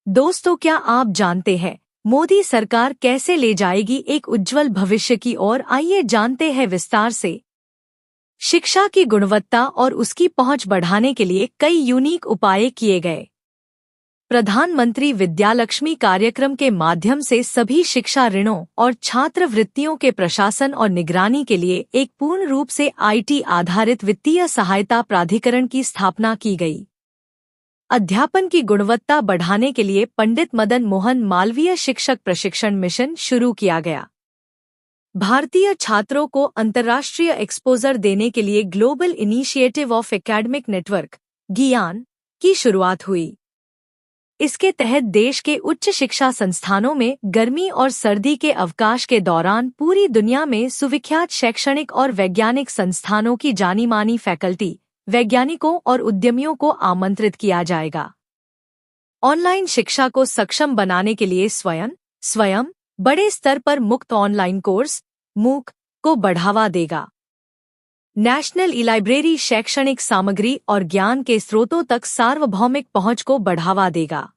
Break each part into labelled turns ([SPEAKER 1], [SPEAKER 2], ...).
[SPEAKER 1] दोस्तों, क्या आप जानते हैं मोदी सरकार कैसे ले जाएगी एक उज्जवल भविष्य की ओर? आइए जानते हैं विस्तार से। शिक्षा की गुणवत्ता और उसकी पहुंच बढ़ाने के लिए कई यूनिक उपाय किए गए। प्रधानमंत्री विद्यालक्ष्मी कार्यक्रम के माध्यम से सभी शिक्षा ऋणों और छात्रवृत्तियों के प्रशासन और निगरानी के लिए एक पूर्ण रूप से आईटी आधारित वित्तीय सहायता प्राधिकरण की स्थापना की गई। अध्यापन की गुणवत्ता बढ़ाने के लिए पंडित मदन मोहन मालवीय शिक्षक प्रशिक्षण मिशन शुरू किया गया। भारतीय छात्रों को अंतर्राष्ट्रीय एक्सपोजर देने के लिए global initiative of academic network GIAN की शुरुआत हुई। इसके तहत देश के उच्च शिक्षा संस्थानों में गर्मी और सर्दी के अवकाश के दौरान पूरी दुनिया में सुविख्यात शैक्षणिक और वैज्ञानिक संस्थानों की जानी मानी फैकल्टी, वैज्ञानिकों और उद्यमियों को आमंत्रित किया जाएगा। ऑनलाइन शिक्षा को सक्षम बनाने के लिए स्वयं बड़े स्तर पर मुक्त ऑनलाइन कोर्स MOOC को बढ़ावा देगा। नेशनल ई-लाइब्रेरी शैक्षणिक सामग्री और ज्ञान के स्रोतों तक सार्वभौमिक पहुंच को बढ़ावा देगा।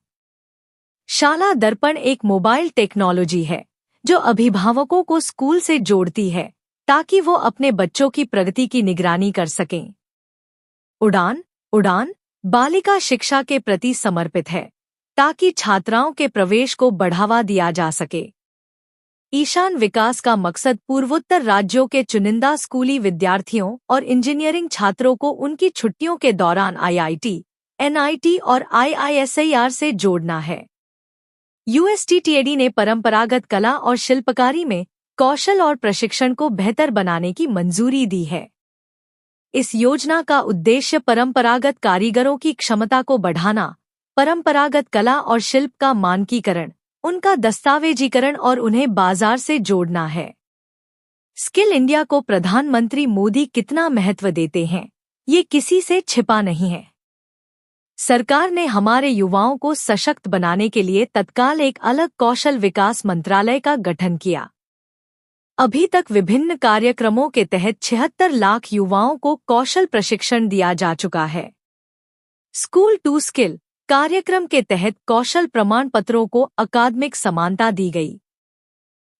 [SPEAKER 1] शाला दर्पण एक मोबाइल टेक्नोलॉजी है जो अभिभावकों को स्कूल से जोड़ती है ताकि वो अपने बच्चों की प्रगति की निगरानी कर सकें। उड़ान बालिका शिक्षा के प्रति समर्पित है ताकि छात्राओं के प्रवेश को बढ़ावा दिया जा सके। ईशान विकास का मकसद पूर्वोत्तर राज्यों के चुनिंदा स्कूली विद्यार्थियों और इंजीनियरिंग छात्रों को उनकी छुट्टियों के दौरान IIT, NIT और IISER से जोड़ना है। USTTAD ने परंपरागत कला और शिल्पकारी में कौशल और प्रशिक्षण को बेहतर बनाने की मंजूरी दी है। इस योजना का उद्देश्य परंपरागत कारीगरों की क्षमता को बढ़ाना, परंपरागत कला और शिल्प का मानकीकरण, उनका दस्तावेजीकरण और उन्हें बाजार से जोड़ना है। स्किल इंडिया को प्रधानमंत्री मोदी कितना महत्व देते हैं, ये किसी से छिपा नहीं है। सरकार ने हमारे युवाओं को सशक्त बनाने के लिए तत्काल एक अलग कौशल विकास मंत्रालय का गठन किया। अभी तक विभिन्न कार्यक्रमों के तहत 76 लाख युवाओं को कौशल प्रशिक्षण दिया जा चुका है। स्कूल टू स्किल कार्यक्रम के तहत कौशल प्रमाण पत्रों को अकादमिक समानता दी गई।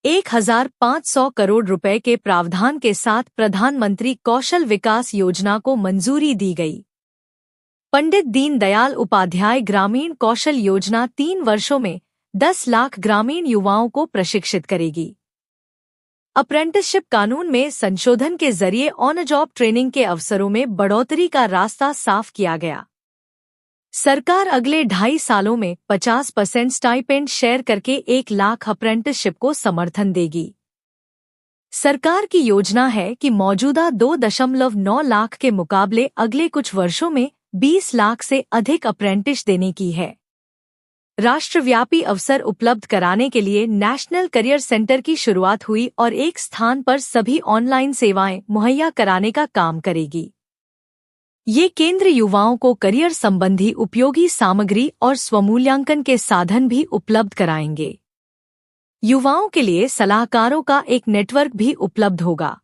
[SPEAKER 1] 1500 करोड़ रुपए के प्रावधान के साथ प्रधानमंत्री कौशल विकास योजना को मंजूरी दी गई। पंडित दीनदयाल उपाध्याय ग्रामीण कौशल योजना 3 वर्षों में 10 लाख ग्रामीण युवाओं को प्रशिक्षित करेगी। अप्रेंटिसशिप कानून में संशोधन के जरिए ऑन जॉब ट्रेनिंग के अवसरों में बढ़ोतरी का रास्ता साफ किया गया। सरकार अगले 2.5 सालों में 50% स्टाइपेंड शेयर करके 1 लाख अप्रेंटिसशिप को समर्थन देगी। सरकार की योजना है कि मौजूदा 2.9 लाख के मुकाबले अगले कुछ वर्षों में 20 लाख से अधिक अप्रेंटिस देने की है। राष्ट्रव्यापी अवसर उपलब्ध कराने के लिए नेशनल करियर सेंटर की शुरुआत हुई और एक स्थान पर सभी ऑनलाइन सेवाएं मुहैया कराने का काम करेगी। ये केंद्र युवाओं को करियर संबंधी उपयोगी सामग्री और स्वमूल्यांकन के साधन भी उपलब्ध कराएंगे। युवाओं के लिए सलाहकारों का एक नेटवर्क भी उपलब्ध होगा।